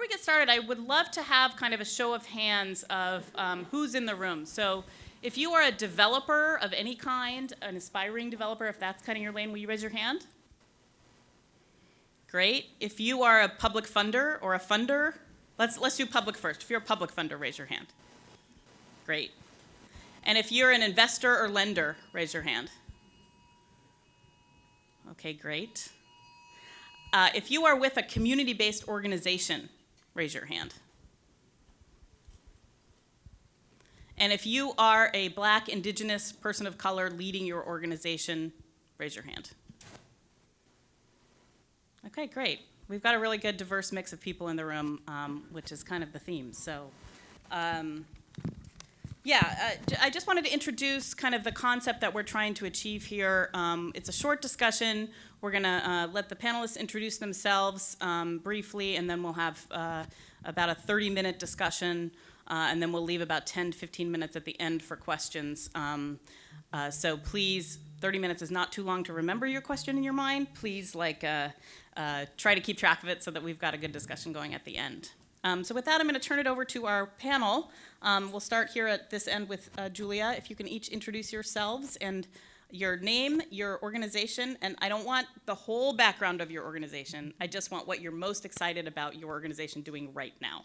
we get started, I would love to have kind of a show of hands of who's in the room. So if you are a developer of any kind, an aspiring developer, if that's kind of your lane, will you raise your hand? Great. If you are a public funder or a funder, let's do public first. If you're a public funder, raise your hand. Great. And if you're an investor or lender, raise your hand. Okay, great. If you are with a community-based organization, raise your hand. And if you are a Black, Indigenous, person of color leading your organization, raise your hand. Okay, great. We've got a really good diverse mix of people in the room, which is kind of the theme. So, I just wanted to introduce kind of the concept that we're trying to achieve here. It's a short discussion. We're going to let the panelists introduce themselves briefly, and then we'll have about a 30-minute discussion, and then we'll leave about 10 to 15 minutes at the end for questions. So please, 30 minutes is not too long to remember your question in your mind. Please, try to keep track of it so that we've got a good discussion going at the end. So with that, I'm going to turn it over to our panel. We'll start here at this end with Giulia. If you can each introduce yourselves and your name, your organization, and I don't want the whole background of your organization. I just want what you're most excited about your organization doing right now.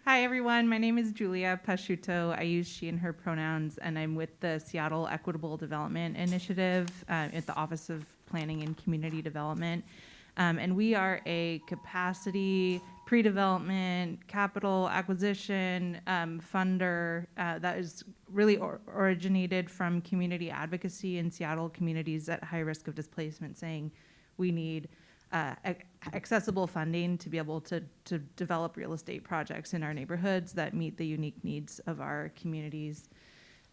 Hi, everyone. My name is Giulia Pasciuto. I use she and her pronouns, and I'm with the Seattle Equitable Development Initiative at the Office of Planning and Community Development. And we are a capacity, pre-development, capital acquisition funder that is really originated from community advocacy in Seattle, communities at high risk of displacement saying we need accessible funding to be able to develop real estate projects in our neighborhoods that meet the unique needs of our communities.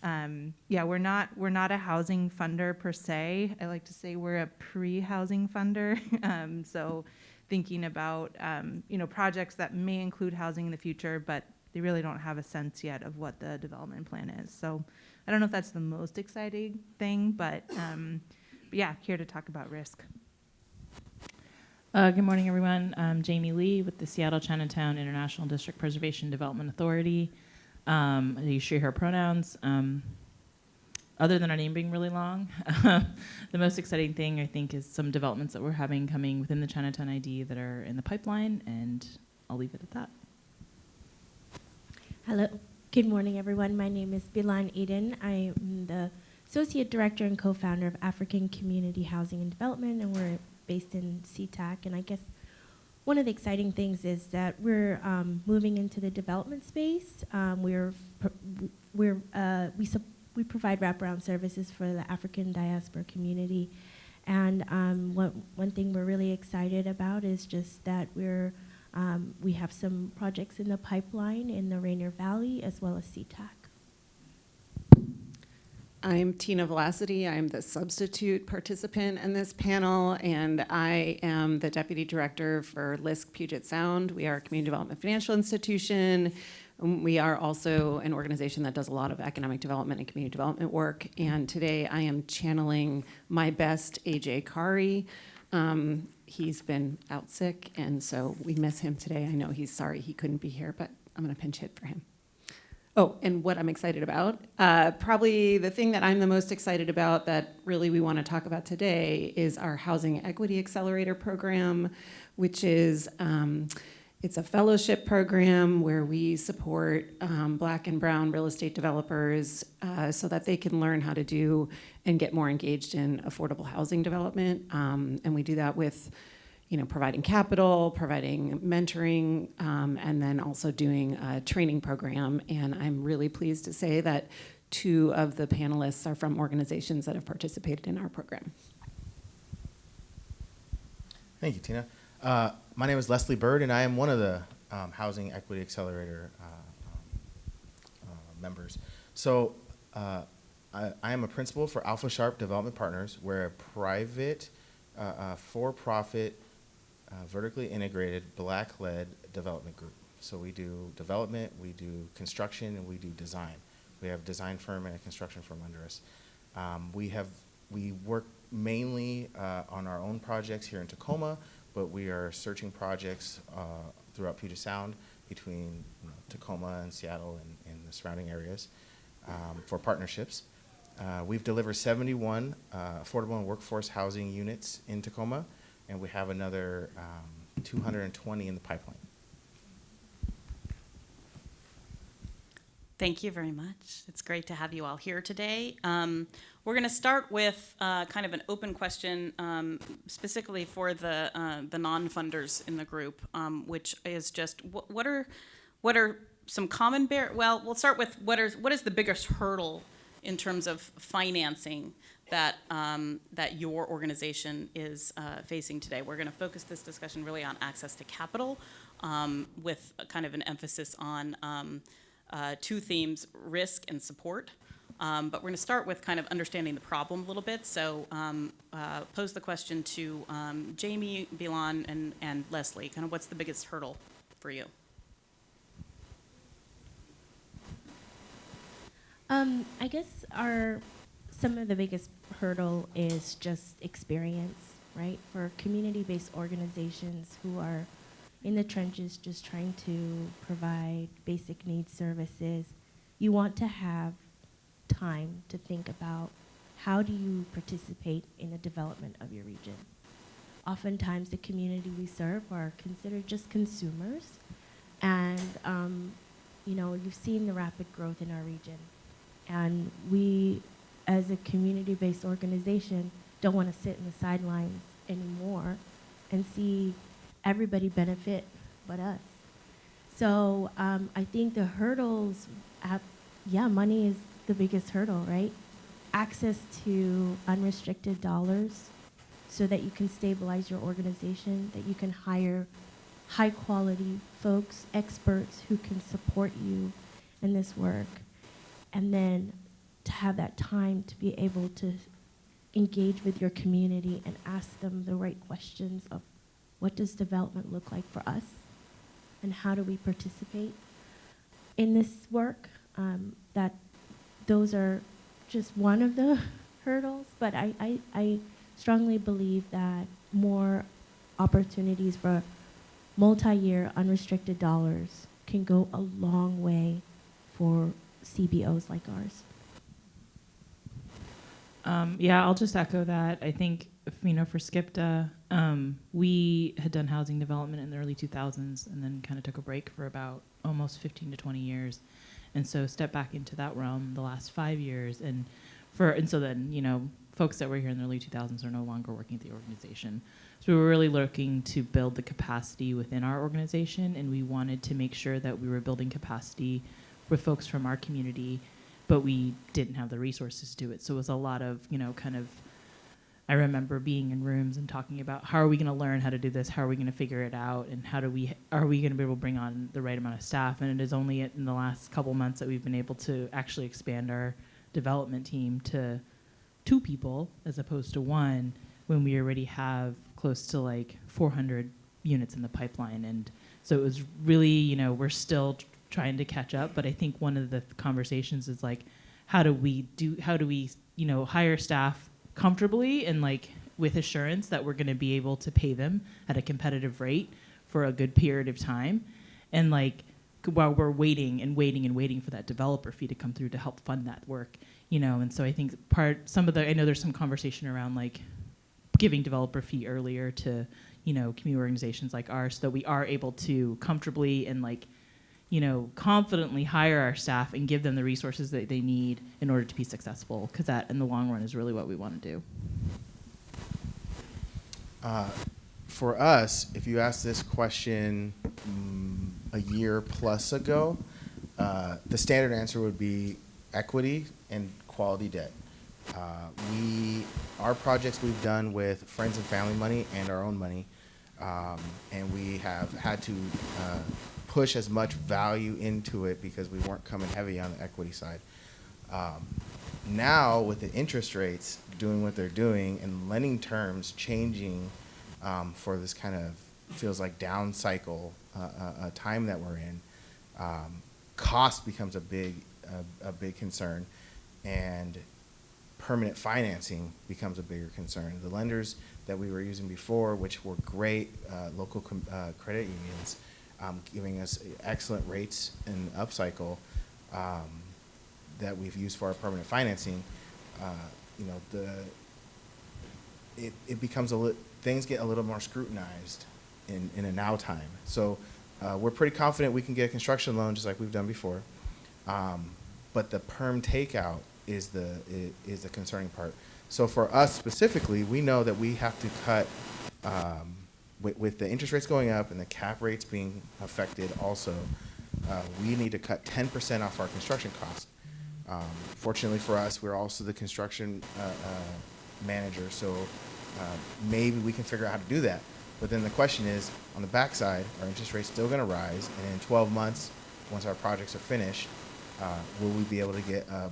We're not a housing funder per se. I like to say we're a pre-housing funder. So thinking about projects that may include housing in the future, but they really don't have a sense yet of what the development plan is. So I don't know if that's the most exciting thing, but here to talk about risk. Good morning, everyone. I'm Jamie Lee with the Seattle Chinatown International District Preservation Development Authority. I use she, her pronouns. Other than our name being really long, the most exciting thing, I think, is some developments that we're having coming within the Chinatown ID that are in the pipeline, and I'll leave it at that. Hello. Good morning, everyone. My name is Bilan Aden. I am the Associate Director and Co-founder of African Community Housing and Development, and we're based in SCIDpda. And I guess one of the exciting things is that we're moving into the development space. We provide wraparound services for the African diaspora community, and one thing we're really excited about is just that we have some projects in the pipeline in the Rainier Valley as well as SeaTac. I'm Tina Velocity. I'm the substitute participant in this panel, and I am the Deputy Director for LISC Puget Sound. We are a community development financial institution. We are also an organization that does a lot of economic development and community development work, and today I am channeling my best AJ Cari. He's been out sick, and so we miss him today. I know he's sorry he couldn't be here, but I'm going to pinch hit for him. Oh, and what I'm excited about, probably the thing that I'm the most excited about that really we want to talk about today is our Housing Equity Accelerator program, which is, it's a fellowship program where we support Black and brown real estate developers so that they can learn how to do and get more engaged in affordable housing development. And we do that with providing capital, providing mentoring, and then also doing a training program. And I'm really pleased to say that 2 of the panelists are from organizations that have participated in our program. Thank you, Tina. My name is Leslie Byrd, and I am one of the Housing Equity Accelerator members. So I am a principal for Alpha Sharp Development Partners. We're a private, for-profit, vertically integrated, Black-led development group. So we do development, we do construction, and we do design. We have a design firm and a construction firm under us. We work mainly on our own projects here in Tacoma, but we are searching projects throughout Puget Sound between Tacoma and Seattle and the surrounding areas for partnerships. We've delivered 71 affordable and workforce housing units in Tacoma, and we have another 220 in the pipeline. Thank you very much. It's great to have you all here today. We're going to start with kind of an open question, specifically for the non-funders in the group, which is just what are some common well, we'll start with what is the biggest hurdle in terms of financing that that your organization is facing today. We're going to focus this discussion really on access to capital, with a kind of an emphasis on two themes: risk and support. But we're going to start with kind of understanding the problem a little bit. So pose the question to Jamie, Bilan, and Leslie. Kind of what's the biggest hurdle for you? I guess some of the biggest hurdle is just experience, right? For community-based organizations who are in the trenches just trying to provide basic needs services, you want to have time to think about how do you participate in the development of your region. Oftentimes the community we serve are considered just consumers, and you've seen the rapid growth in our region. And we, as a community-based organization, don't want to sit in the sidelines anymore and see everybody benefit but us. So I think the hurdles, money is the biggest hurdle, right? Access to unrestricted dollars so that you can stabilize your organization, that you can hire high-quality folks, experts who can support you in this work. And then to have that time to be able to engage with your community and ask them the right questions of what does development look like for us and how do we participate in this work. That those are just one of the hurdles, but I strongly believe that more opportunities for multi-year unrestricted dollars can go a long way for CBOs like ours. I'll just echo that. I think, for SCIDpda, we had done housing development in the early 2000s and then kind of took a break for about almost 15 to 20 years. And so stepped back into that realm the last 5 years. And so then, folks that were here in the early 2000s are no longer working at the organization. So we were really looking to build the capacity within our organization, and we wanted to make sure that we were building capacity with folks from our community, but we didn't have the resources to do it. So it was a lot of, I remember being in rooms and talking about how are we going to learn how to do this? How are we going to figure it out? And are we going to be able to bring on the right amount of staff? And it is only in the last couple months that we've been able to actually expand our development team to 2 people as opposed to 1, when we already have close to 400 units in the pipeline. And so it was really, we're still trying to catch up, but I think one of the conversations is how do we hire staff comfortably and with assurance that we're going to be able to pay them at a competitive rate for a good period of time, and while we're waiting for that developer fee to come through to help fund that work, and so I think I know there's some conversation around giving developer fee earlier to community organizations like ours, so that we are able to comfortably and confidently hire our staff and give them the resources that they need in order to be successful, because that in the long run is really what we want to do. For us, if you asked this question a year plus ago, the standard answer would be equity and quality debt. Our projects we've done with friends and family money and our own money, and we have had to push as much value into it because we weren't coming heavy on the equity side. Now, with the interest rates doing what they're doing and lending terms changing for this kind of feels like down cycle time that we're in, cost becomes a big concern, and permanent financing becomes a bigger concern. The lenders that we were using before, which were great local credit unions, giving us excellent rates in upcycle that we've used for our permanent financing. It becomes things get a little more scrutinized in a now time. So we're pretty confident we can get a construction loan just like we've done before. But the perm takeout is the concerning part. So for us specifically, we know that we have to cut, with the interest rates going up and the cap rates being affected also, we need to cut 10% off our construction costs. Fortunately for us, we're also the construction manager, so maybe we can figure out how to do that. But then the question is, on the backside, our interest rate's still going to rise, and in 12 months, once our projects are finished, will we be able to get a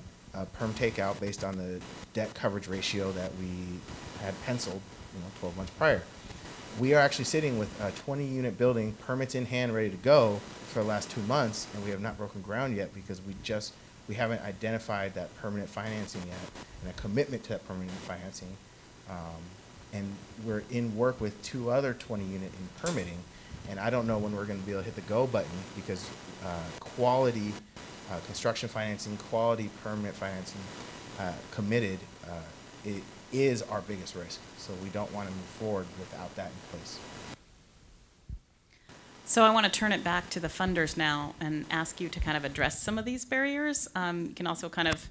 perm takeout based on the debt coverage ratio that we had penciled, 12 months prior? We are actually sitting with a 20-unit building, permits in hand, ready to go for the last 2 months, and we have not broken ground yet because we haven't identified that permanent financing yet and a commitment to that permanent financing. And we're in work with 2 other 20-unit in permitting, and I don't know when we're going to be able to hit the go button because quality construction financing, quality permanent financing committed, it is our biggest risk. So we don't want to move forward without that in place. So I want to turn it back to the funders now and ask you to kind of address some of these barriers. You can also kind of,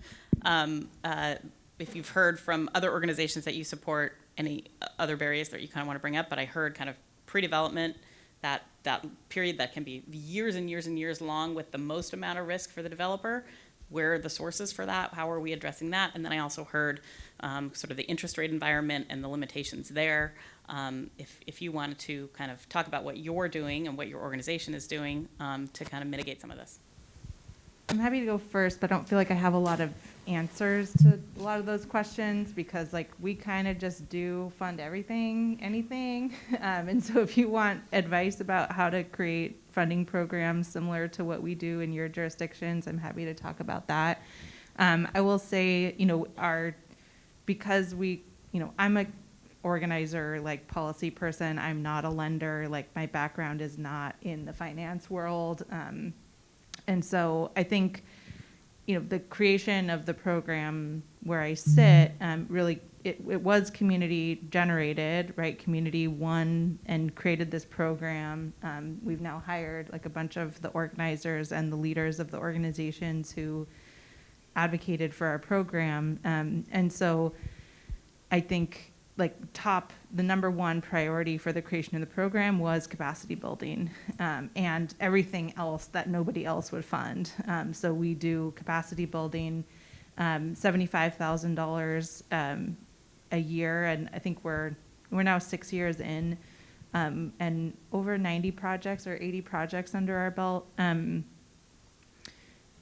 if you've heard from other organizations that you support, any other barriers that you kind of want to bring up, but I heard kind of pre-development, that period that can be years and years and years long with the most amount of risk for the developer. Where are the sources for that? How are we addressing that? And then I also heard sort of the interest rate environment and the limitations there. If you wanted to kind of talk about what you're doing and what your organization is doing to kind of mitigate some of this. I'm happy to go first, but I don't feel like I have a lot of answers to a lot of those questions because we kind of just do fund everything, anything. And so if you want advice about how to create funding programs similar to what we do in your jurisdictions, I'm happy to talk about that. I will say, because I'm a organizer, policy person, I'm not a lender, my background is not in the finance world. And so I think, the creation of the program where I sit, really, it was community generated, right? Community won and created this program. We've now hired a bunch of the organizers and the leaders of the organizations who advocated for our program. And so I think the number one priority for the creation of the program was capacity building and everything else that nobody else would fund. So we do capacity building, $75,000 a year, and I think we're now 6 years in, and over 90 projects or 80 projects under our belt.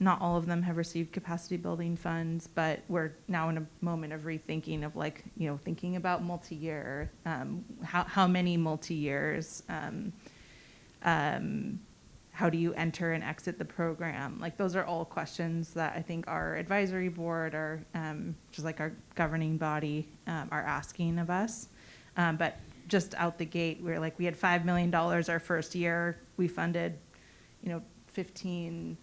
Not all of them have received capacity building funds, but we're now in a moment of rethinking of thinking about multi-year, how many multi-years, how do you enter and exit the program? Those are all questions that I think our advisory board or just our governing body are asking of us. But just out the gate, we had $5 million our first year. We funded, 15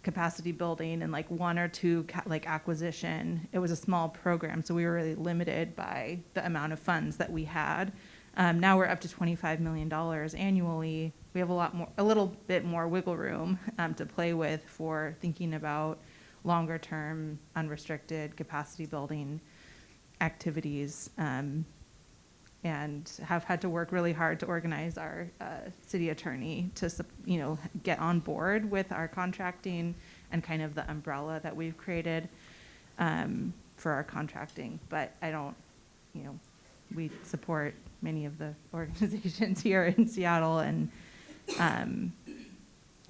capacity building and 1 or 2 acquisition. It was a small program, so we were really limited by the amount of funds that we had. Now we're up to $25 million annually. We have a little bit more wiggle room to play with for thinking about longer term unrestricted capacity building activities. And have had to work really hard to organize our city attorney to, get on board with our contracting and kind of the umbrella that we've created for our contracting. But I don't, we support many of the organizations here in Seattle, and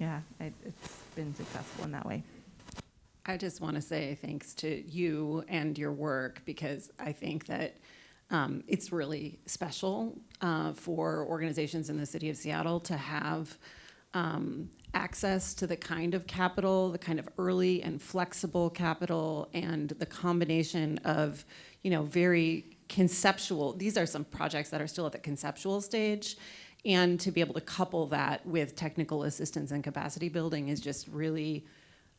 it's been successful in that way. I just want to say thanks to you and your work because I think that it's really special for organizations in the city of Seattle to have access to the kind of capital, the kind of early and flexible capital, and the combination of, very conceptual, these are some projects that are still at the conceptual stage, and to be able to couple that with technical assistance and capacity building is just really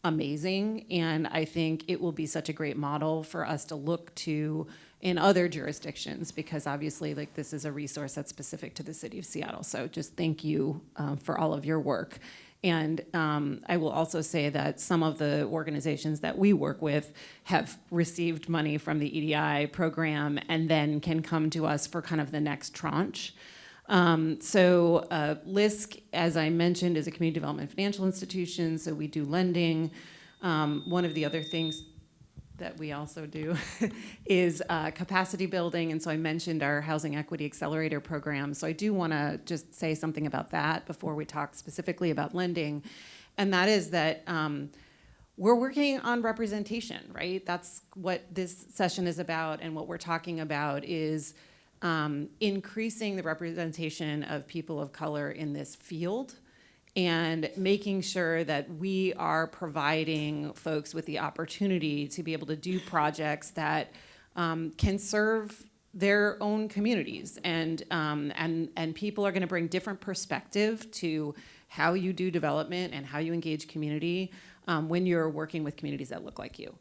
amazing. And I think it will be such a great model for us to look to in other jurisdictions, because obviously like this is a resource that's specific to the city of Seattle. So just thank you for all of your work. And I will also say that some of the organizations that we work with have received money from the EDI program and then can come to us for kind of the next tranche. LISC, as I mentioned, is a community development financial institution, so we do lending. One of the other things that we also do is capacity building, and so I mentioned our Housing Equity Accelerator program. So I do want to just say something about that before we talk specifically about lending, and that is that we're working on representation, right? That's what this session is about, and what we're talking about is increasing the representation of people of color in this field and making sure that we are providing folks with the opportunity to be able to do projects that can serve their own communities. And people are going to bring different perspective to how you do development and how you engage community when you're working with communities that look like you.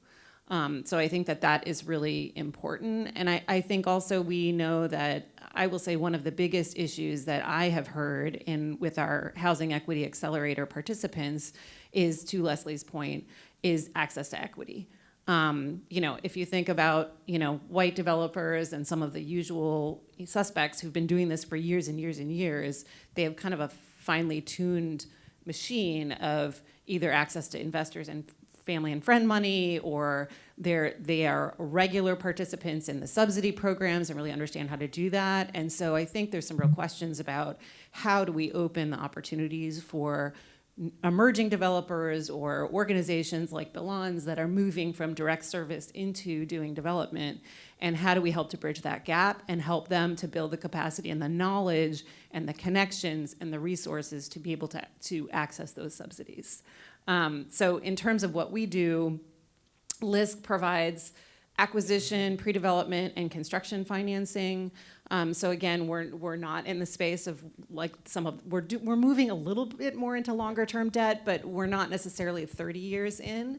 So I think that that is really important. And I think also we know that, I will say one of the biggest issues that I have heard with our Housing Equity Accelerator participants is, to Leslie's point, is access to equity. If you think about, white developers and some of the usual suspects who've been doing this for years and years and years, they have kind of a finely tuned machine of either access to investors and family and friend money, or they are regular participants in the subsidy programs and really understand how to do that. And so I think there's some real questions about how do we open the opportunities for emerging developers or organizations like Bilan's that are moving from direct service into doing development, and how do we help to bridge that gap and help them to build the capacity and the knowledge and the connections and the resources to be able to access those subsidies. So in terms of what we do, LISC provides acquisition, pre-development, and construction financing. So again, we're not in the space of like we're moving a little bit more into longer term debt, but we're not necessarily 30 years in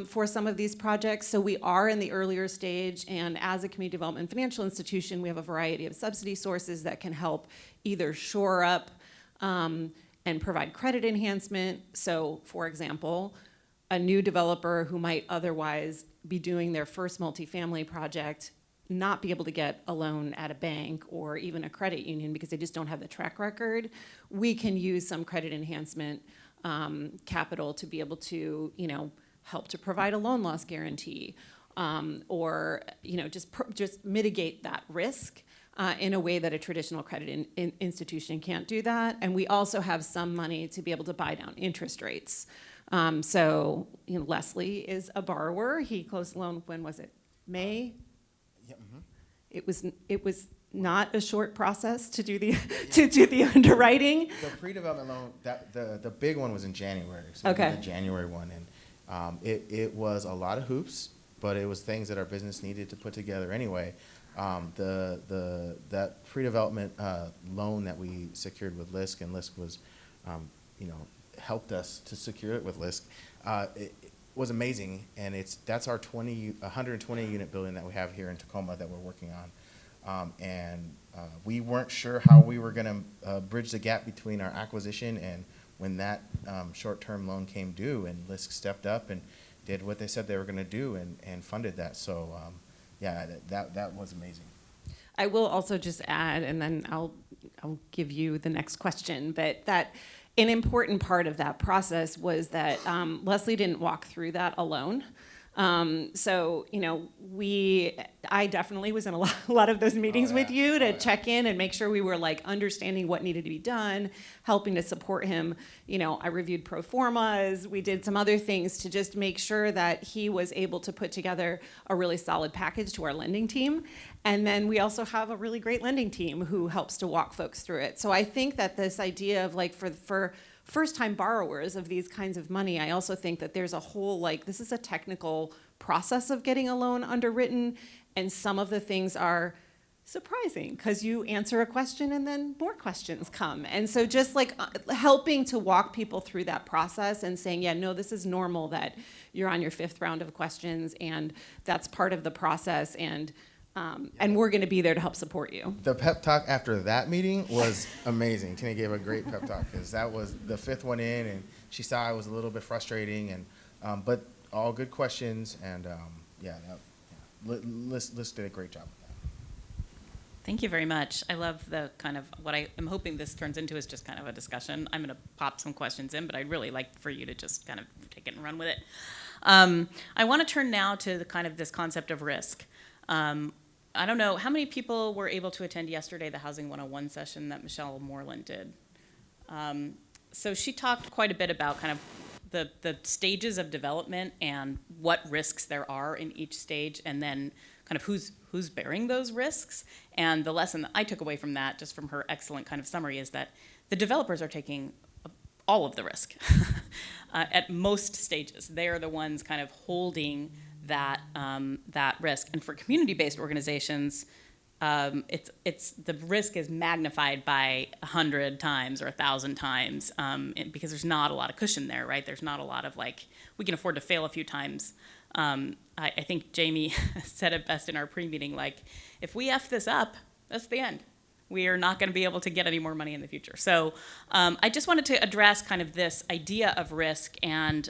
for some of these projects. So we are in the earlier stage, and as a community development financial institution, we have a variety of subsidy sources that can help either shore up and provide credit enhancement. So for example, a new developer who might otherwise be doing their first multifamily project not be able to get a loan at a bank or even a credit union because they just don't have the track record, we can use some credit enhancement capital to be able to, help to provide a loan loss guarantee, or just mitigate that risk in a way that a traditional credit institution can't do that. And we also have some money to be able to buy down interest rates. Leslie is a borrower. He closed a loan, when was it? May? Yeah, mm-hmm. It was not a short process to do the to do the underwriting. The pre-development loan, the big one was in January. So Okay. we did the January one, and it was a lot of hoops, but it was things that our business needed to put together anyway. That pre-development loan that we secured with LISC, and LISC was, helped us to secure it with LISC. It was amazing, and that's our 120 unit building that we have here in Tacoma that we're working on. We weren't sure how we were going to bridge the gap between our acquisition and when that short-term loan came due, and LISC stepped up and did what they said they were going to do and funded that. So that was amazing. I will also just add, and then I'll give you the next question, but that an important part of that process was that Leslie didn't walk through that alone. I definitely was in a lot of those meetings with you to check in and make sure we were like understanding what needed to be done, helping to support him. I reviewed pro formas. We did some other things to just make sure that he was able to put together a really solid package to our lending team. And then we also have a really great lending team who helps to walk folks through it. So I think that this idea of like for first-time borrowers of these kinds of money, I also think that there's a whole, this is a technical process of getting a loan underwritten, And some of the things are surprising because you answer a question and then more questions come. And so just like helping to walk people through that process and saying, yeah, no, this is normal that you're on your 5th round of questions and that's part of the process, and we're going to be there to help support you. The pep talk after that meeting was amazing. Tina gave a great pep talk because that was the 5th one in, and she saw it was a little bit frustrating, and but all good questions, and LISC did a great job with that. Thank you very much. I love the kind of, what I am hoping this turns into is just kind of a discussion. I'm going to pop some questions in, but I'd really like for you to just kind of take it and run with it. I want to turn now to the kind of this concept of risk. I don't know, how many people were able to attend yesterday the Housing 101 session that Michelle Moreland did? So she talked quite a bit about kind of the stages of development and what risks there are in each stage, and then kind of who's bearing those risks. And the lesson that I took away from that, just from her excellent kind of summary, is that the developers are taking all of the risk at most stages. They are the ones kind of holding that risk. And for community-based organizations, it's the risk is magnified by 100 times or 1,000 times because there's not a lot of cushion there, right? There's not a lot of like, we can afford to fail a few times. I think Jamie said it best in our pre-meeting, like, if we F this up, that's the end. We are not going to be able to get any more money in the future. So I just wanted to address kind of this idea of risk, and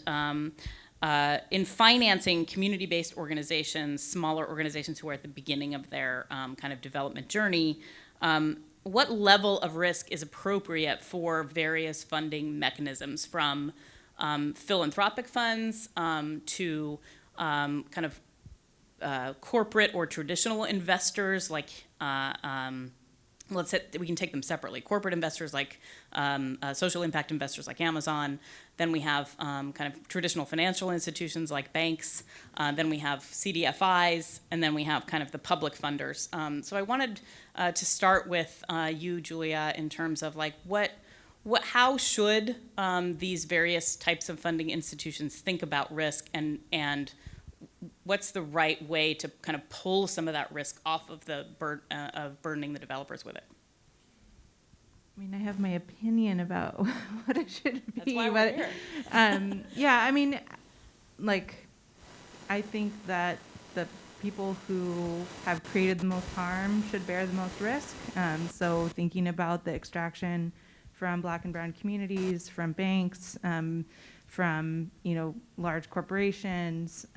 in financing community-based organizations, smaller organizations who are at the beginning of their kind of development journey, what level of risk is appropriate for various funding mechanisms, from philanthropic funds to kind of corporate or traditional investors, like let's say we can take them separately. Corporate investors like social impact investors like Amazon. Then we have kind of traditional financial institutions like banks. Then we have CDFIs, and then we have kind of the public funders. So I wanted to start with you, Giulia, in terms of like how should these various types of funding institutions think about risk, and what's the right way to kind of pull some of that risk off of the of burdening the developers with it? I mean, I have my opinion about what it should be. That's why we're here. Yeah, I mean, like, I think that the people who have created the most harm should bear the most risk. So thinking about the extraction from Black and brown communities, from banks, from large corporations,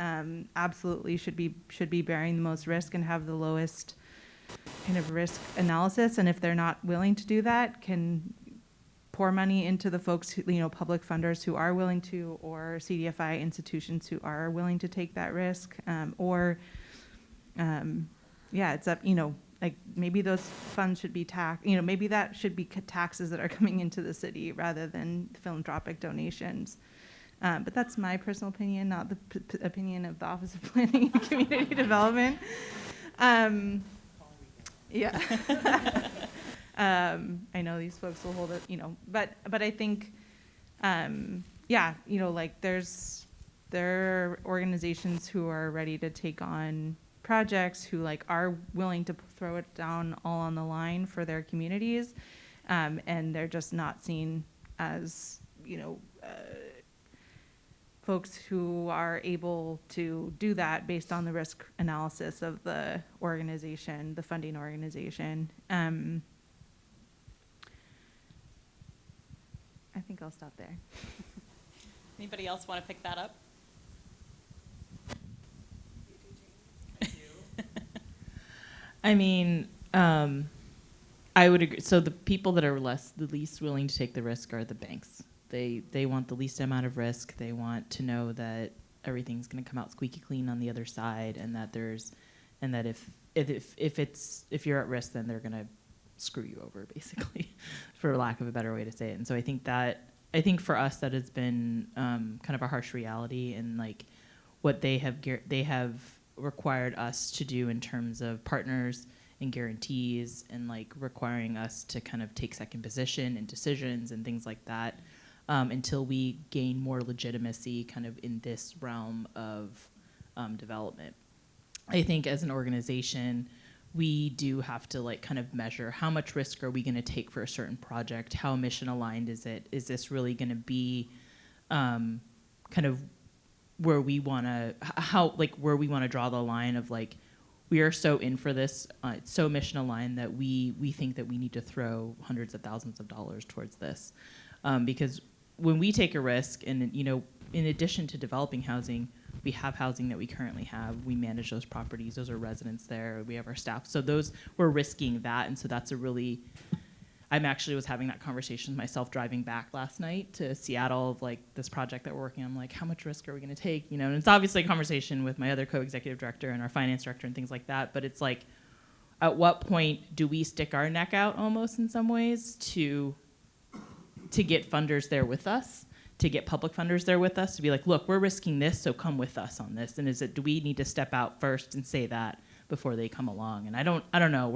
absolutely should be bearing the most risk and have the lowest kind of risk analysis. And if they're not willing to do that, can pour money into the folks who, public funders who are willing to, or CDFI institutions who are willing to take that risk, it's up, like maybe those funds should be taxed, maybe that should be taxes that are coming into the city rather than philanthropic donations. But that's my personal opinion, not the opinion of the Office of Planning and Community Development. Yeah. I know these folks will hold it, but I think, like there are organizations who are ready to take on projects, who like are willing to throw it down all on the line for their communities, and they're just not seen as folks who are able to do that based on the risk analysis of the organization, the funding organization. I think I'll stop there. Anybody else want to pick that up? I mean, I would agree. So the people that are the least willing to take the risk are the banks. They want the least amount of risk. They want to know that everything's going to come out squeaky clean on the other side, and that if you're at risk, then they're going to screw you over, basically, for lack of a better way to say it. And so I think for us that has been kind of a harsh reality, and like what they have required us to do in terms of partners and guarantees, and like requiring us to kind of take second position in decisions and things like that, until we gain more legitimacy kind of in this realm of development. I think as an organization, we do have to like kind of measure how much risk are we going to take for a certain project? How mission aligned is it? Is this really going to be kind of where we want to, where we want to draw the line of like, we are so in for this, it's so mission aligned that we think that we need to throw hundreds of thousands of dollars towards this. Because when we take a risk, and you know, in addition to developing housing, we have housing that we currently have. We manage those properties. Those are residents there. We have our staff. So those, we're risking that. And so that's a really, I'm actually was having that conversation with myself driving back last night to Seattle of like this project that we're working on. I'm like, how much risk are we going to take? You know, and it's obviously a conversation with my other co-executive director and our finance director and things like that. But it's like, at what point do we stick our neck out almost in some ways to get funders there with us, to get public funders there with us, to be like, look, we're risking this, so come with us on this. And do we need to step out first and say that before they come along? And I don't know.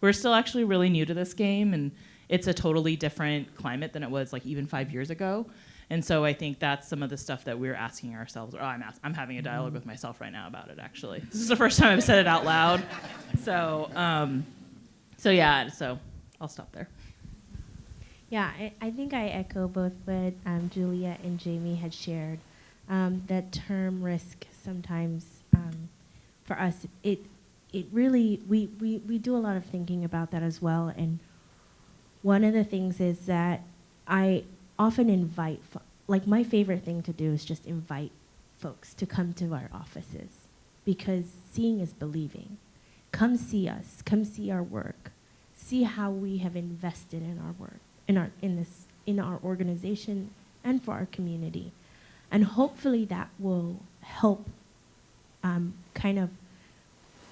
We're still actually really new to this game, and it's a totally different climate than it was like even 5 years ago. And so I think that's some of the stuff that we're asking ourselves. Or I'm having a dialogue with myself right now about it, actually. This is the first time I've said it out loud. So yeah, so I'll stop there. Yeah, I think I echo both what Giulia and Jamie had shared. That term risk sometimes, for us, it really, we do a lot of thinking about that as well. And one of the things is that I often invite, like my favorite thing to do is just invite folks to come to our offices, because seeing is believing. Come see us, come see our work, see how we have invested in our work, in our organization and for our community. And hopefully that will help kind of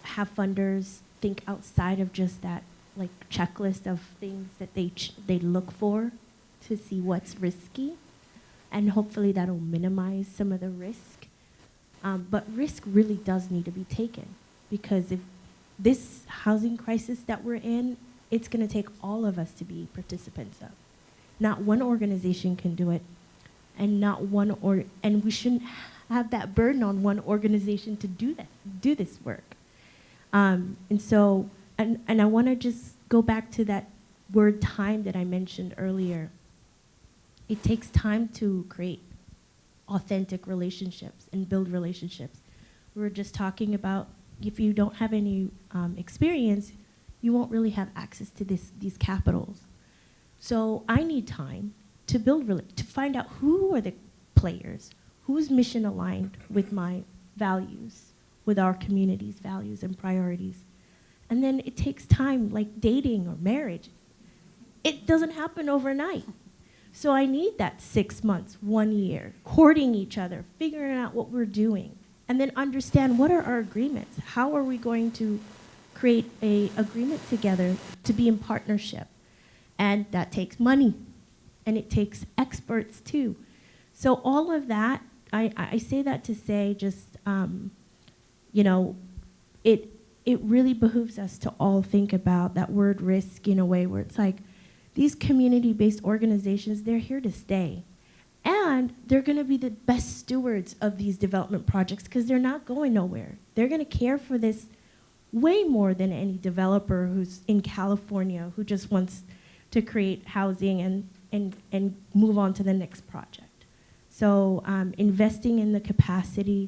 have funders think outside of just that like checklist of things that they look for to see what's risky. And hopefully that'll minimize some of the risk. But risk really does need to be taken, because if this housing crisis that we're in, it's going to take all of us to be participants of. Not one organization can do it, and and we shouldn't have that burden on one organization to do this work. And I want to just go back to that word time that I mentioned earlier. It takes time to create authentic relationships and build relationships. We were just talking about if you don't have any experience, you won't really have access to these capitals. So I need time to to find out who are the players, who's mission aligned with my values, with our community's values and priorities. And then it takes time, like dating or marriage. It doesn't happen overnight. So I need that 6 months, 1 year, courting each other, figuring out what we're doing, and then understand what are our agreements. How are we going to create an agreement together to be in partnership? And that takes money, and it takes experts too. So all of that, I say that to say just, it really behooves us to all think about that word risk in a way where it's like, these community-based organizations, they're here to stay. And they're gonna be the best stewards of these development projects because they're not going nowhere. They're gonna care for this way more than any developer who's in California who just wants to create housing and move on to the next project. So investing in the capacity,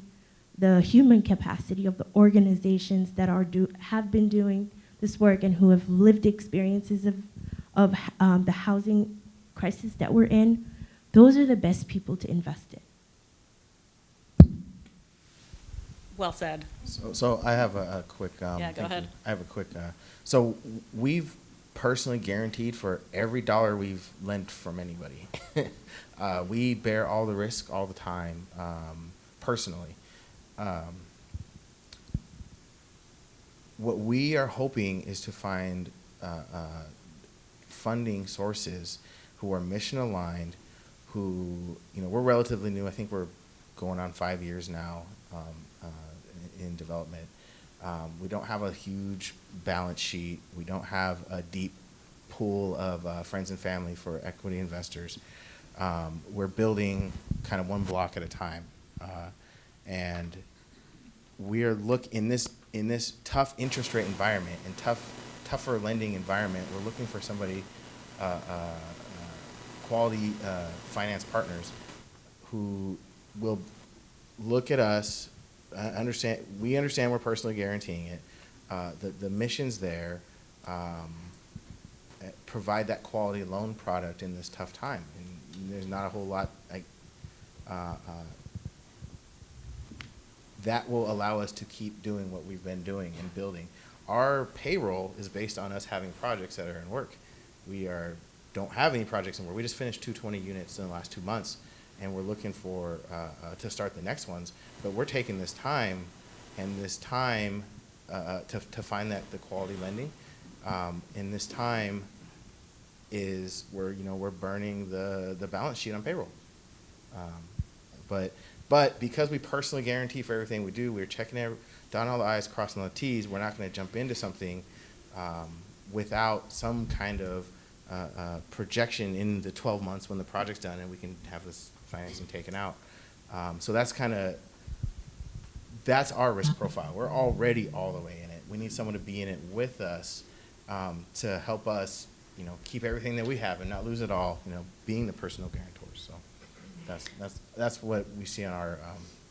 the human capacity of the organizations that have been doing this work and who have lived experiences of the housing crisis that we're in, those are the best people to invest in. Well said. So I have a quick. Yeah, go ahead. I have a quick. So we've personally guaranteed for every dollar we've lent from anybody. We bear all the risk all the time, personally. What we are hoping is to find funding sources who are mission aligned, who, we're relatively new. I think we're going on 5 years now in development. We don't have a huge balance sheet. We don't have a deep pool of friends and family for equity investors. We're building kind of one block at a time. And we are in this tough interest rate environment and tougher lending environment. We're looking for somebody, quality finance partners who will look at us, we understand we're personally guaranteeing it. The mission's there, provide that quality loan product in this tough time. And there's not a whole lot that will allow us to keep doing what we've been doing and building. Our payroll is based on us having projects that are in work. We don't have any projects in work. We just finished 220 units in the last 2 months, and we're looking for to start the next ones. But we're taking this time to find the quality lending. And this time is we're burning the balance sheet on payroll. But because we personally guarantee for everything we do, we're checking dotting all the I's, crossing all the T's. We're not going to jump into something without some kind of projection in the 12 months when the project's done and we can have this financing taken out. So that's our risk profile. We're already all the way in it. We need someone to be in it with us to help us, keep everything that we have and not lose it all, being the personal guarantors. So that's what we see on our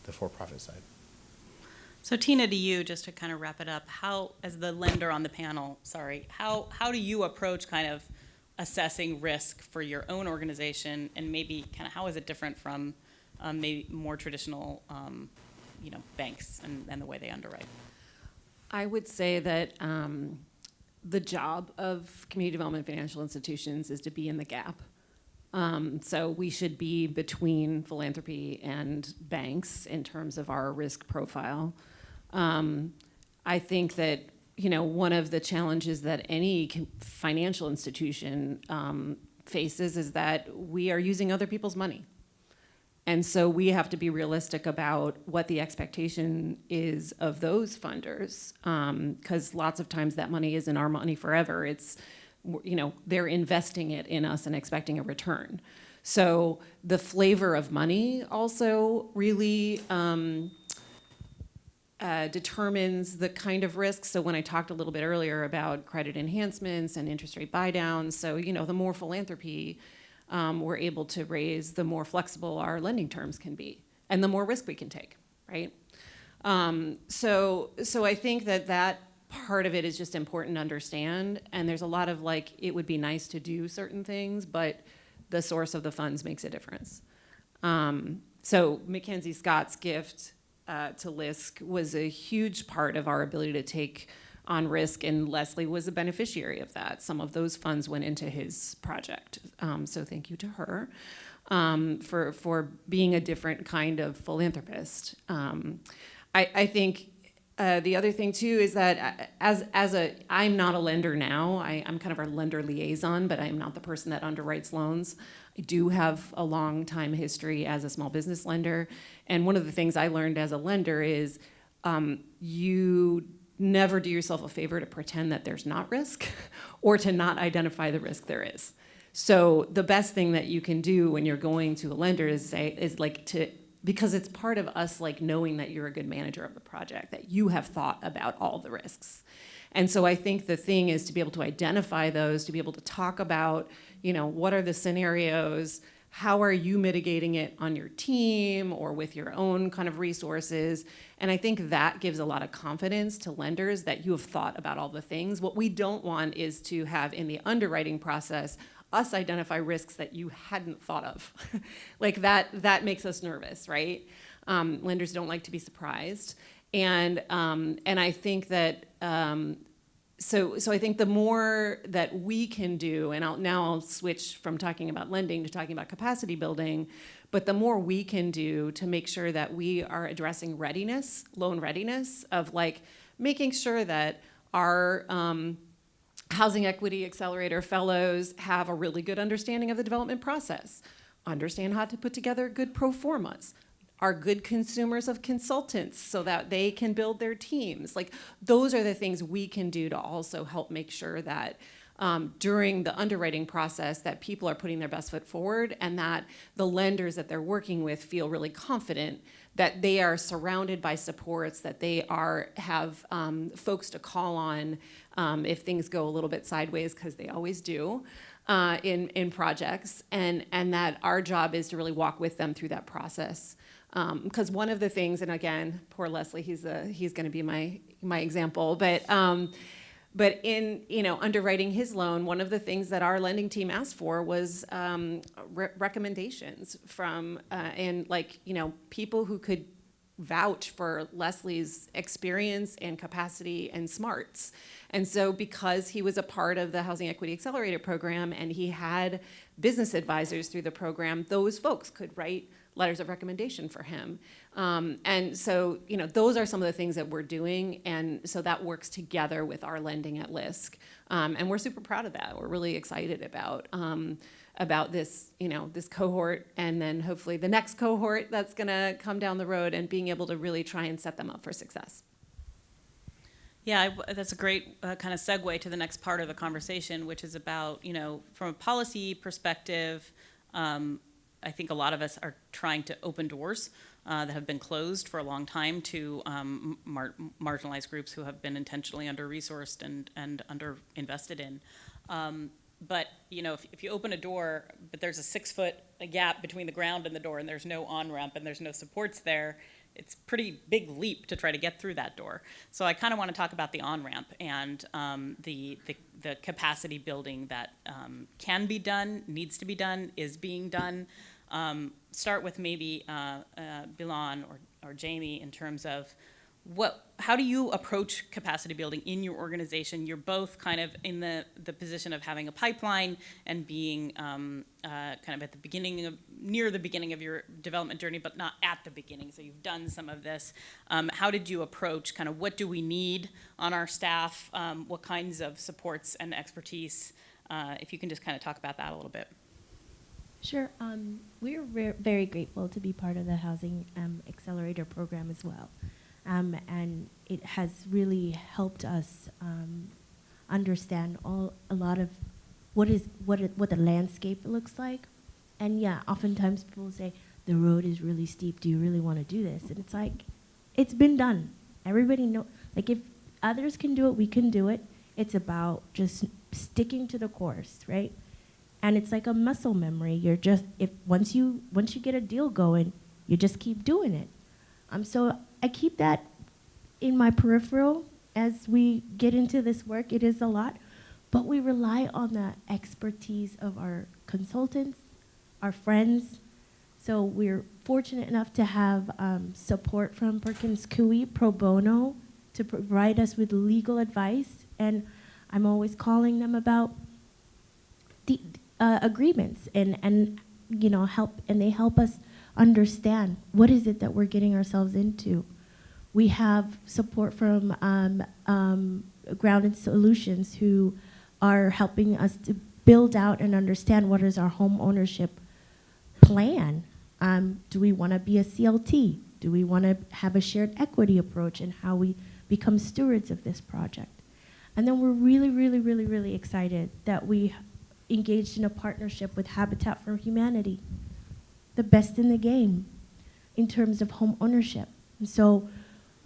the for-profit side. So Tina, to you, just to kind of wrap it up, how, as the lender on the panel, how do you approach kind of assessing risk for your own organization, and maybe kind of how is it different from maybe more traditional, banks and the way they underwrite? I would say that the job of community development financial institutions is to be in the gap. So we should be between philanthropy and banks in terms of our risk profile. I think that, one of the challenges that any financial institution faces is that we are using other people's money. And so we have to be realistic about what the expectation is of those funders, because lots of times that money isn't our money forever. It's, they're investing it in us and expecting a return. So the flavor of money also really determines the kind of risk. So when I talked a little bit earlier about credit enhancements and interest rate buy downs, so the more philanthropy we're able to raise, the more flexible our lending terms can be, and the more risk we can take, right? So I think that part of it is just important to understand, and there's a lot of it would be nice to do certain things, but the source of the funds makes a difference. So Mackenzie Scott's gift to LISC was a huge part of our ability to take on risk, and Leslie was a beneficiary of that. Some of those funds went into his project. So thank you to her for being a different kind of philanthropist. I think the other thing too is that I'm not a lender now. I'm kind of our lender liaison, but I am not the person that underwrites loans. I do have a long time history as a small business lender. And one of the things I learned as a lender is you never do yourself a favor to pretend that there's not risk or to not identify the risk there is. So the best thing that you can do when you're going to a lender because it's part of us knowing that you're a good manager of the project, that you have thought about all the risks. And so I think the thing is to be able to identify those, to be able to talk about, what are the scenarios, how are you mitigating it on your team or with your own kind of resources? And I think that gives a lot of confidence to lenders that you have thought about all the things. What we don't want is to have in the underwriting process us identify risks that you hadn't thought of. That makes us nervous, right? Lenders don't like to be surprised. And I think that, so I think the more that we can do, and I'll switch from talking about lending to talking about capacity building, but the more we can do to make sure that we are addressing readiness, loan readiness, of making sure that our Housing Equity Accelerator fellows have a really good understanding of the development process, understand how to put together good pro formas, are good consumers of consultants so that they can build their teams. Those are the things we can do to also help make sure that during the underwriting process that people are putting their best foot forward, and that the lenders that they're working with feel really confident that they are surrounded by supports, that they have folks to call on if things go a little bit sideways, because they always do in projects, and that our job is to really walk with them through that process. Because one of the things, and again, poor Leslie, he's going to be my example, but in underwriting his loan, one of the things that our lending team asked for was recommendations from people who could vouch for Leslie's experience and capacity and smarts. And so because he was a part of the Housing Equity Accelerator program and he had business advisors through the program, those folks could write letters of recommendation for him. And so, those are some of the things that we're doing. And so that works together with our lending at LISC. And we're super proud of that. We're really excited about this, this cohort, and then hopefully the next cohort that's gonna come down the road, and being able to really try and set them up for success. Yeah, that's a great kind of segue to the next part of the conversation, which is about, from a policy perspective, I think a lot of us are trying to open doors that have been closed for a long time to marginalized groups who have been intentionally under-resourced and under-invested in. But if you open a door, but there's a 6-foot gap between the ground and the door, and there's no on-ramp and there's no supports there, it's a pretty big leap to try to get through that door. So I kind of want to talk about the on-ramp and the capacity building that can be done, needs to be done, is being done. Start with maybe Bilan or Jamie in terms of how do you approach capacity building in your organization? You're both kind of in the position of having a pipeline and being kind of at the beginning near the beginning of your development journey, but not at the beginning. So you've done some of this. How did you approach kind of what do we need on our staff? What kinds of supports and expertise? If you can just kind of talk about that a little bit. Sure. We're very grateful to be part of the Housing Accelerator program as well. And it has really helped us understand a lot of what the landscape looks like. And yeah, oftentimes people say, the road is really steep, do you really want to do this? And it's like, it's been done. Everybody know, like if others can do it, we can do it. It's about just sticking to the course, right? And it's like a muscle memory. You're just, once you get a deal going, you just keep doing it. So I keep that in my peripheral as we get into this work. It is a lot, but we rely on the expertise of our consultants, our friends. So we're fortunate enough to have support from Perkins Coie pro bono to provide us with legal advice. And I'm always calling them about the agreements and help, and they help us understand what is it that we're getting ourselves into. We have support from Grounded Solutions, who are helping us to build out and understand what is our home ownership plan. Do we want to be a CLT? Do we want to have a shared equity approach in how we become stewards of this project? And then we're really, really, really, really excited that we engaged in a partnership with Habitat for Humanity, the best in the game in terms of home ownership. And so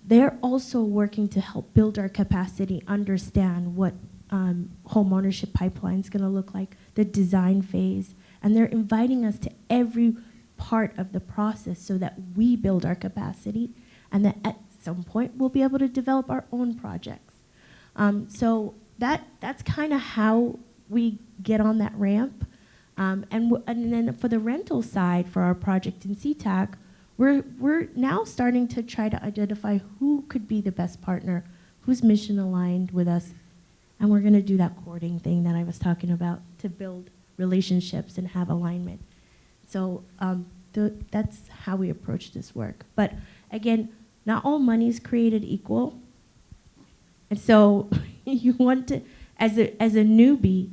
they're also working to help build our capacity, understand what home ownership pipeline is going to look like, the design phase, and they're inviting us to every part of the process so that we build our capacity, and that at some point we'll be able to develop our own projects. So that's kind of how we get on that ramp. And then for the rental side, for our project in SCIDpda, we're now starting to try to identify who could be the best partner, who's mission aligned with us, and we're going to do that courting thing that I was talking about to build relationships and have alignment. So that's how we approach this work. But again, not all money is created equal, and so you want to, as a newbie,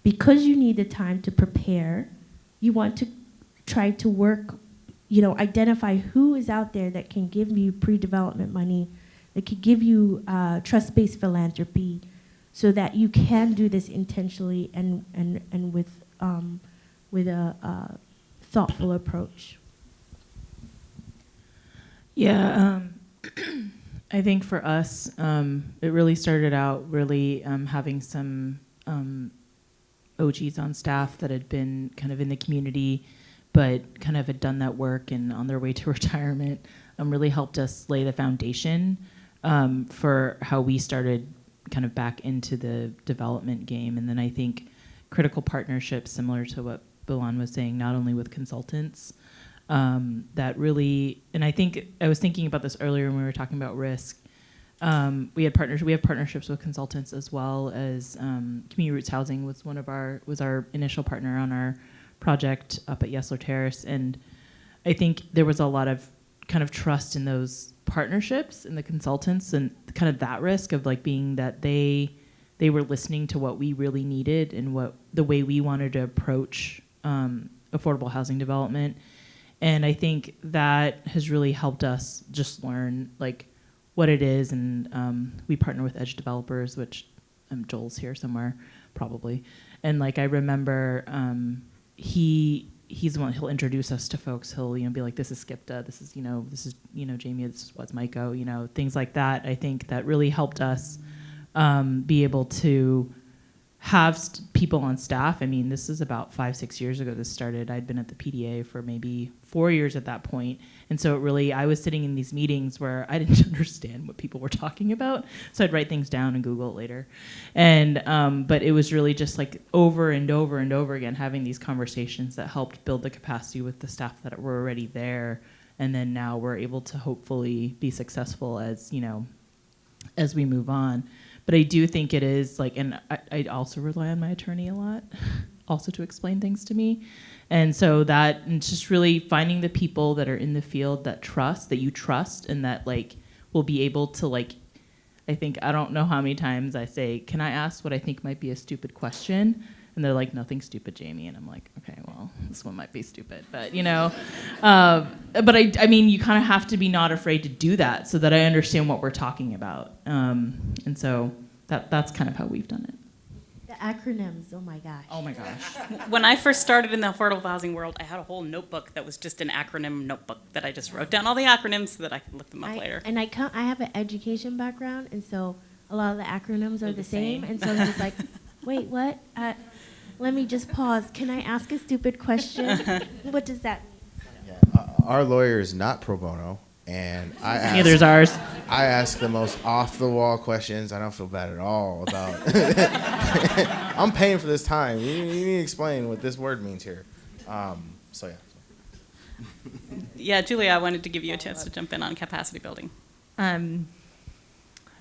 because you need the time to prepare, you want to try to work, identify who is out there that can give you pre-development money, that could give you trust-based philanthropy, so that you can do this intentionally and with a thoughtful approach? Yeah, I think for us, it really started out really having some OGs on staff that had been kind of in the community, but kind of had done that work and on their way to retirement, really helped us lay the foundation for how we started kind of back into the development game. And then I think critical partnerships, similar to what Bilan was saying, not only with consultants, that really, and I think I was thinking about this earlier when we were talking about risk. We have partnerships with consultants, as well as Community Roots Housing was our initial partner on our project up at Yesler Terrace, and I think there was a lot of kind of trust in those partnerships and the consultants, and kind of that risk of like being that they were listening to what we really needed and what the way we wanted to approach affordable housing development. And I think that has really helped us just learn like what it is. And we partner with edge developers, which Joel's here somewhere probably. And like I remember he's the one, he'll introduce us to folks. He'll be like, this is SCIDpda, this is Jamie, this is what's MICO, things like that. I think that really helped us be able to have people on staff. I mean, this is about 5-6 years ago this started. I'd been at the PDA for maybe 4 years at that point. And so I was sitting in these meetings where I didn't understand what people were talking about. So I'd write things down and Google it later. And, but it was really just like over and over and over again, having these conversations that helped build the capacity with the staff that were already there. And then now we're able to hopefully be successful as we move on. But I do think it is like, and I also rely on my attorney a lot, also to explain things to me. And so that, and just really finding the people that are in the field that you trust, and that like will be able to like, I don't know how many times I say, can I ask what I think might be a stupid question? And they're like, nothing stupid, Jamie. And I'm like, okay, well, this one might be stupid, but but I mean, you kind of have to be not afraid to do that so that I understand what we're talking about. And so that's kind of how we've done it. The acronyms, oh my gosh. Oh my gosh. When I first started in the affordable housing world, I had a whole notebook that was just an acronym notebook that I just wrote down all the acronyms so that I could look them up later. And I have an education background, and so a lot of the acronyms are the same. And so I'm just like, wait, what? Let me just pause. Can I ask a stupid question? What does that mean? Yeah, our lawyer is not pro bono, and Neither's ours. I ask the most off-the-wall questions. I don't feel bad at all about. I'm paying for this time. You need to explain what this word means here. So yeah. Yeah, Giulia, I wanted to give you a chance to jump in on capacity building. How do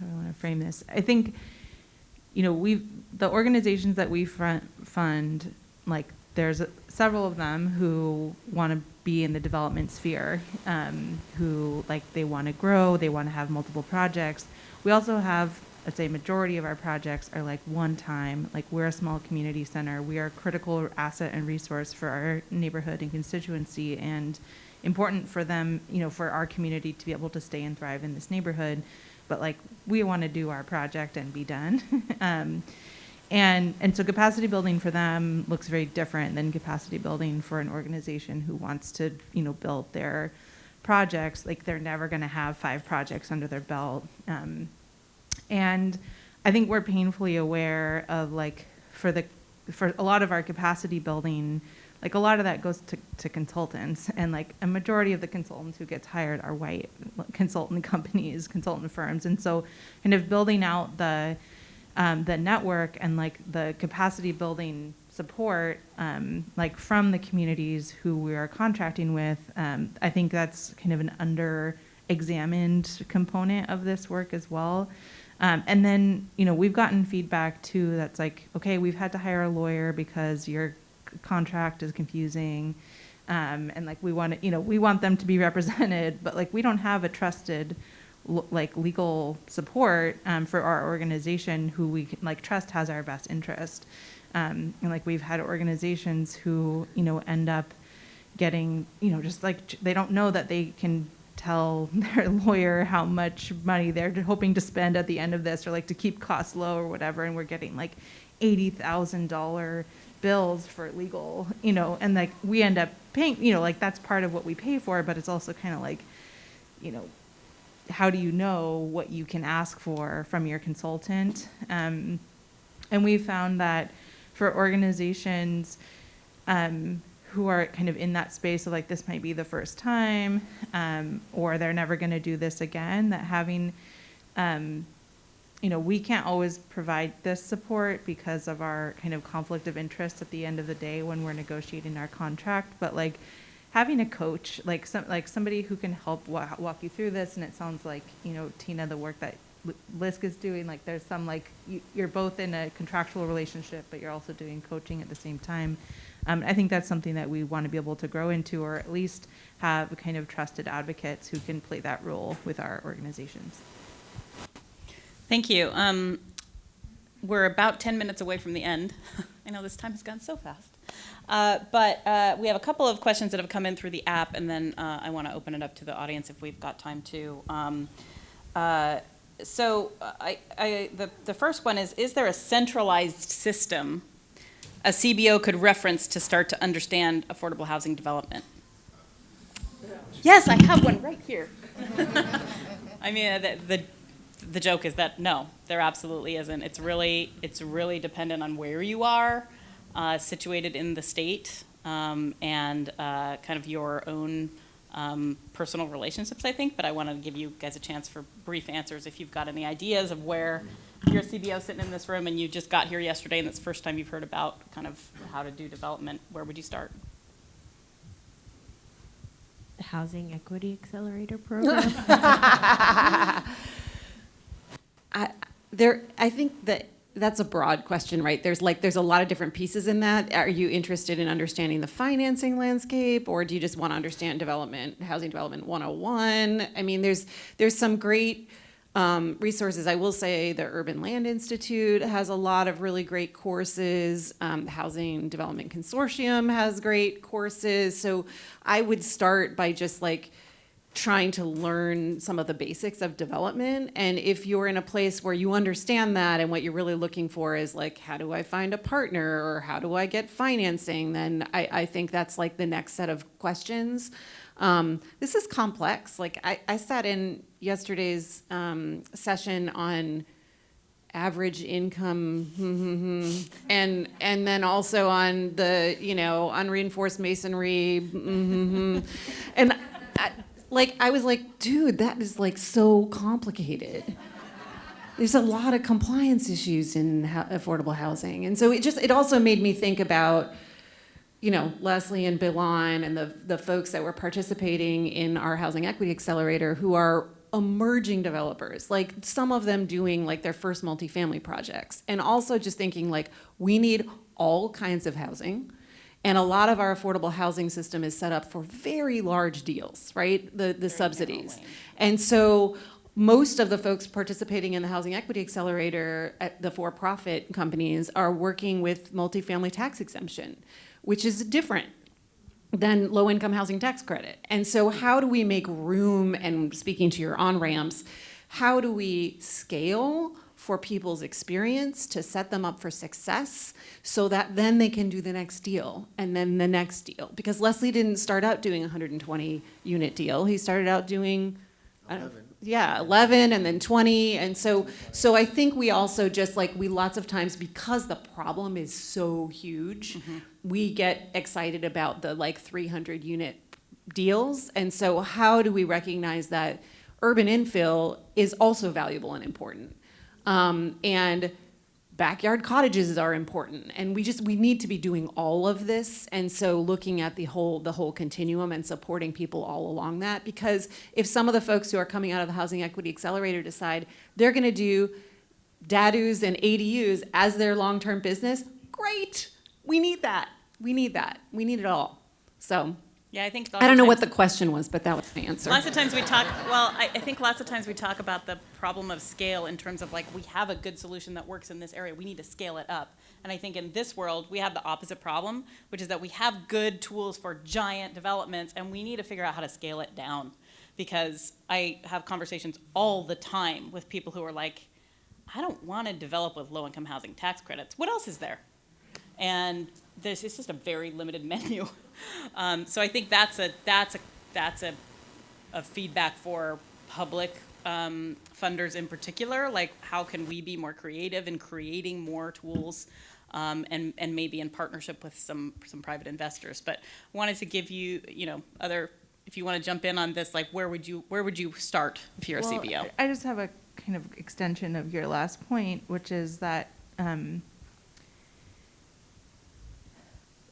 I want to frame this? I think, the organizations that we fund, like there's several of them who want to be in the development sphere, who like they want to grow, they want to have multiple projects. We also have, I'd say, majority of our projects are like one time, like we're a small community center. We are a critical asset and resource for our neighborhood and constituency, and important for them, for our community to be able to stay and thrive in this neighborhood. But like we want to do our project and be done. And so capacity building for them looks very different than capacity building for an organization who wants to, build their projects. Like they're never going to have 5 projects under their belt. And I think we're painfully aware of like for a lot of our capacity building, like a lot of that goes to consultants, and like a majority of the consultants who gets hired are white consultant companies, consultant firms. And so kind of building out the network and like the capacity building support, like from the communities who we are contracting with, I think that's kind of an under-examined component of this work as well. And then, we've gotten feedback too that's like, okay, we've had to hire a lawyer because your contract is confusing, and like we want them to be represented, but like we don't have a trusted like legal support for our organization who we like trust has our best interest, and like we've had organizations who end up getting just like they don't know that they can tell their lawyer how much money they're hoping to spend at the end of this, or like to keep costs low or whatever, and we're getting like $80,000 bills for legal, and like we end up paying, like that's part of what we pay for, but it's also kind of like, how do you know what you can ask for from your consultant? And we found that for organizations who are kind of in that space of like, this might be the first time, or they're never going to do this again, that having, we can't always provide this support because of our kind of conflict of interest at the end of the day when we're negotiating our contract, but like having a coach, like somebody who can help walk you through this. And it sounds like, Tina, the work that LISC is doing, like there's some, like you're both in a contractual relationship, but you're also doing coaching at the same time. I think that's something that we want to be able to grow into, or at least have kind of trusted advocates who can play that role with our organizations. Thank you. We're about 10 minutes away from the end. I know this time has gone so fast. But we have a couple of questions that have come in through the app, and then I want to open it up to the audience if we've got time to. The first one is there a centralized system a CBO could reference to start to understand affordable housing development? Yes, I have one right here. I mean, the joke is that no, there absolutely isn't. It's really dependent on where you are situated in the state, and kind of your own personal relationships, I think. But I wanted to give you guys a chance for brief answers if you've got any ideas of where you're a CBO sitting in this room and you just got here yesterday and it's the first time you've heard about kind of how to do development. Where would you start? The Housing Equity Accelerator Program. I think that that's a broad question, right? There's a lot of different pieces in that. Are you interested in understanding the financing landscape, or do you just want to understand housing development 101? I mean, there's some great resources. I will say the Urban Land Institute has a lot of really great courses. The Housing Development Consortium has great courses. So I would start by just trying to learn some of the basics of development. And if you're in a place where you understand that and what you're really looking for is how do I find a partner, or how do I get financing, then I think that's the next set of questions. This is complex. I sat in yesterday's session on average income, and then also on the unreinforced masonry, and I was like, dude, that is so complicated. There's a lot of compliance issues in affordable housing, and so it also made me think about Leslie and Bilan and the folks that were participating in our Housing Equity Accelerator, who are emerging developers, some of them doing their first multifamily projects, and also just thinking we need all kinds of housing. And a lot of our affordable housing system is set up for very large deals, right? The subsidies. And so most of the folks participating in the Housing Equity Accelerator at the for-profit companies are working with multifamily tax exemption, which is different than low-income housing tax credit. And so how do we make room, and speaking to your on-ramps, how do we scale for people's experience to set them up for success so that then they can do the next deal and then the next deal? Because Leslie didn't start out doing a 120 unit deal. He started out doing 11 and then 20. And so I think we also just we lots of times, because the problem is so huge, we get excited about the 300 unit deals. And so how do we recognize that urban infill is also valuable and important? And backyard cottages are important, and we need to be doing all of this. And so looking at the whole continuum and supporting people all along that, because if some of the folks who are coming out of the Housing Equity Accelerator decide they're going to do DADUs and ADUs as their long-term business, great. We need that. We need it all. So Yeah, I think I don't know what the question was, but that was the answer. Lots of times we talk, I think lots of times we talk about the problem of scale in terms of we have a good solution that works in this area, we need to scale it up. And I think in this world, we have the opposite problem, which is that we have good tools for giant developments, and we need to figure out how to scale it down. because I have conversations all the time with people who are like, I don't want to develop with low-income housing tax credits. What else is there? And it's just a very limited menu. So I think that's a feedback for public funders in particular. Like, how can we be more creative in creating more tools, and maybe in partnership with some private investors. But wanted to give you, if you want to jump in on this, like where would you start if you're a CBO? I just have a kind of extension of your last point, which is that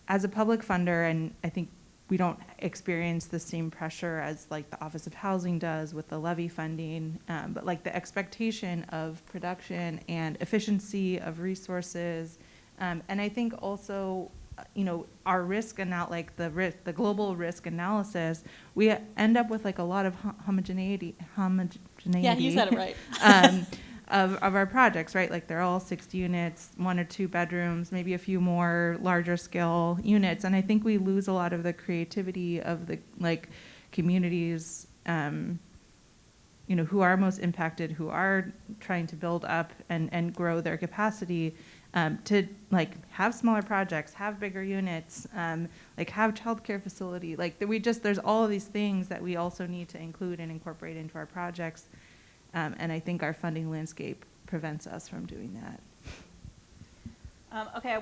as a public funder, and I think we don't experience the same pressure as like the Office of Housing does with the levy funding, but like the expectation of production and efficiency of resources, and I think also, our risk and not like the global risk analysis, we end up with like a lot of homogeneity. Yeah, you said it right. Of our projects, right? Like they're all 6 units, 1 or 2 bedrooms, maybe a few more larger scale units. And I think we lose a lot of the creativity of the like communities, who are most impacted, who are trying to build up and grow their capacity, to like have smaller projects, have bigger units, like have childcare facility. Like there's all of these things that we also need to include and incorporate into our projects. And I think our funding landscape prevents us from doing that. Okay,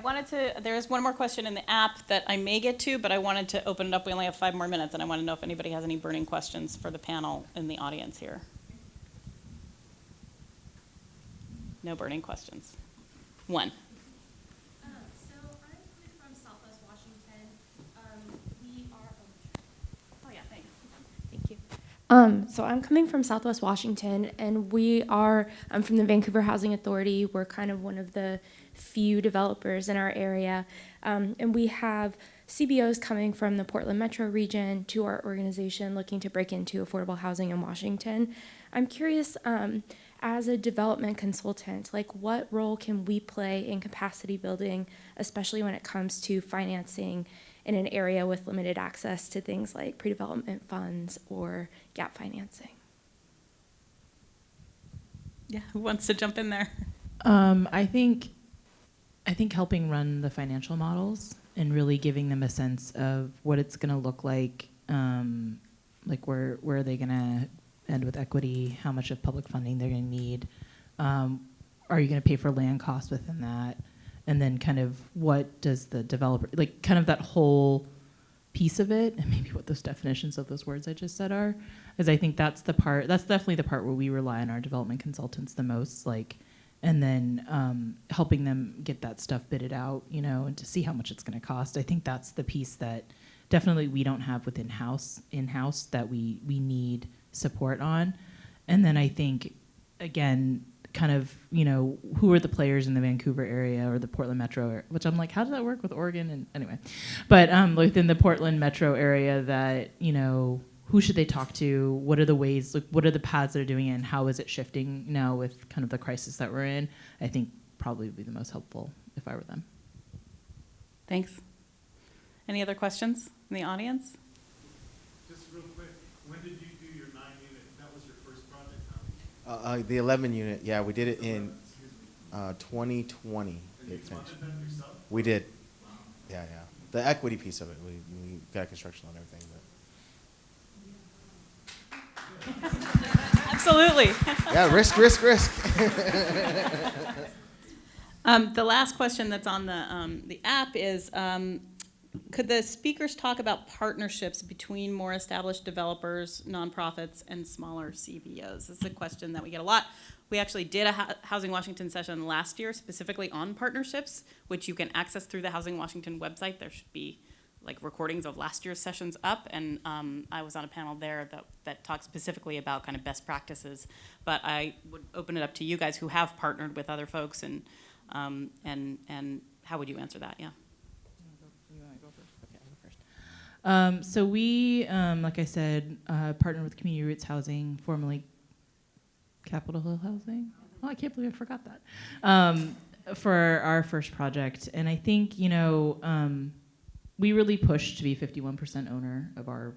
there is one more question in the app that I may get to, but I wanted to open it up. We only have 5 more minutes, and I want to know if anybody has any burning questions for the panel in the audience here. No burning questions. One. So I'm coming from Southwest Washington. Oh yeah, thanks. Thank you. So I'm coming from Southwest Washington, and I'm from the Vancouver Housing Authority. We're kind of one of the few developers in our area. And we have CBOs coming from the Portland metro region to our organization looking to break into affordable housing in Washington. I'm curious, as a development consultant, like what role can we play in capacity building, especially when it comes to financing in an area with limited access to things like pre-development funds or gap financing? Yeah, who wants to jump in there? I think helping run the financial models and really giving them a sense of what it's going to look like where are they going to end with equity, how much of public funding they're going to need, are you going to pay for land costs within that, and then kind of what does the developer, like kind of that whole piece of it, and maybe what those definitions of those words I just said are, is I think that's definitely the part where we rely on our development consultants the most, and then helping them get that stuff bidded out, and to see how much it's going to cost. I think that's the piece that definitely we don't have in-house that we need support on. And then I think, again, kind of, who are the players in the Vancouver area or the Portland metro, which I'm like, how does that work with Oregon? And anyway, but within the Portland metro area that, who should they talk to? What are the ways, what are the paths that are doing it, and how is it shifting now with kind of the crisis that we're in? I think probably would be the most helpful if I were them. Thanks. Any other questions in the audience? Just real quick, when did you do your 9-unit? That was your first project, huh? The 11 unit, yeah, we did it in 2020. And you It finished. funded that yourself? We did. Wow. Yeah. The equity piece of it, we got construction on everything. Absolutely. Yeah, risk. The last question that's on the app is, could the speakers talk about partnerships between more established developers, nonprofits, and smaller CBOs? This is a question that we get a lot. We actually did a Housing Washington session last year specifically on partnerships, which you can access through the Housing Washington website. There should be like recordings of last year's sessions up, and I was on a panel there that talked specifically about kind of best practices. But I would open it up to you guys who have partnered with other folks, and how would you answer that? Yeah. You want to go first? Okay, I'll go first. So we, like I said, partnered with Community Roots Housing, formerly Capitol Hill Housing. Oh, I can't believe I forgot that. For our first project, and I think we really pushed to be 51% owner of our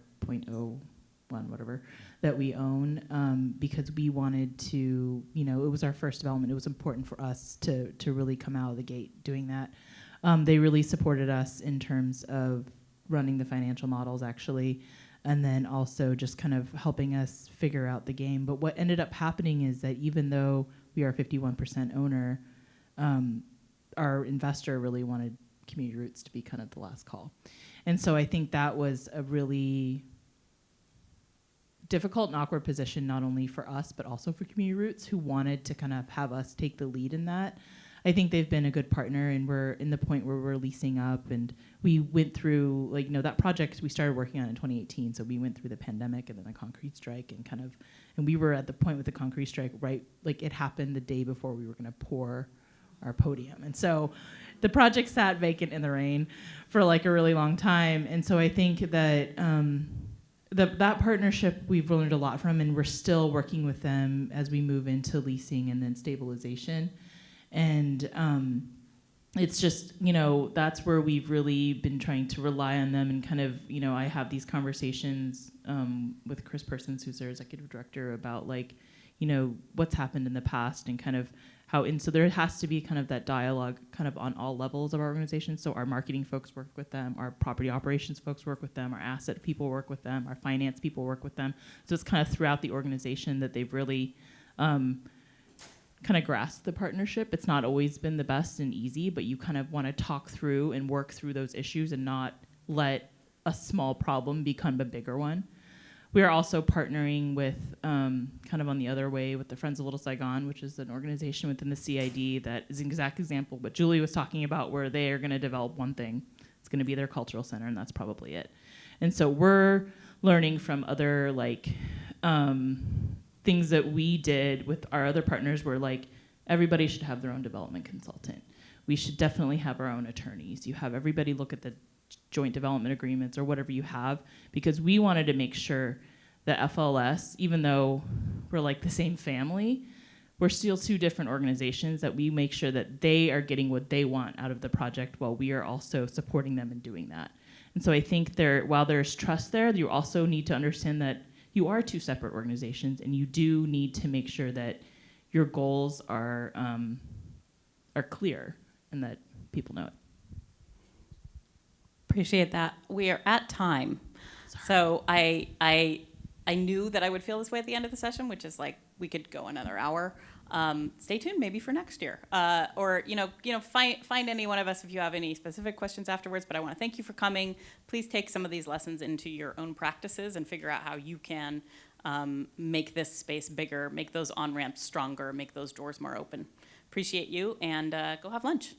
one, whatever, that we own, because we wanted to, you know, it was our first development. It was important for us to really come out of the gate doing that. They really supported us in terms of running the financial models, actually, and then also just kind of helping us figure out the game. But what ended up happening is that even though we are 51% owner, our investor really wanted Community Roots to be kind of the last call. And so I think that was a really difficult and awkward position, not only for us, but also for Community Roots, who wanted to kind of have us take the lead in that. I think they've been a good partner, and we're in the point where we're leasing up, and we went through, like, you know, that project we started working on in 2018, so we went through the pandemic and then the concrete strike, and we were at the point with the concrete strike, right, like it happened the day before we were gonna pour our podium. And so the project sat vacant in the rain for like a really long time. And so I think that that partnership we've learned a lot from, and we're still working with them as we move into leasing and then stabilization. And it's just, you know, that's where we've really been trying to rely on them, and kind of, you know, I have these conversations with Chris Persons, who's their executive director, about, like, you know, what's happened in the past and kind of how, and so there has to be kind of that dialogue kind of on all levels of our organization. So our marketing folks work with them, our property operations folks work with them, our asset people work with them, our finance people work with them. So it's kind of throughout the organization that they've really kind of grasp the partnership. It's not always been the best and easy, but you kind of want to talk through and work through those issues and not let a small problem become a bigger one. We are also partnering with, kind of on the other way, with the Friends of Little Saigon, which is an organization within the CID that is an exact example what Giulia was talking about, where they are going to develop one thing. It's going to be their cultural center, and that's probably it. And so we're learning from other, like, things that we did with our other partners, where, like, everybody should have their own development consultant. We should definitely have our own attorneys. You have everybody look at the joint development agreements or whatever you have, because we wanted to make sure that FLS, even though we're like the same family, we're still two different organizations, that we make sure that they are getting what they want out of the project while we are also supporting them in doing that. And so I think while there's trust there, you also need to understand that you are two separate organizations, and you do need to make sure that your goals are clear and that people know it. Appreciate that. We are at time. Sorry. So I knew that I would feel this way at the end of the session, which is like we could go another hour. Stay tuned, maybe for next year, or find any one of us if you have any specific questions afterwards. But I want to thank you for coming. Please take some of these lessons into your own practices and figure out how you can make this space bigger, make those on-ramps stronger, make those doors more open. Appreciate you, and go have lunch.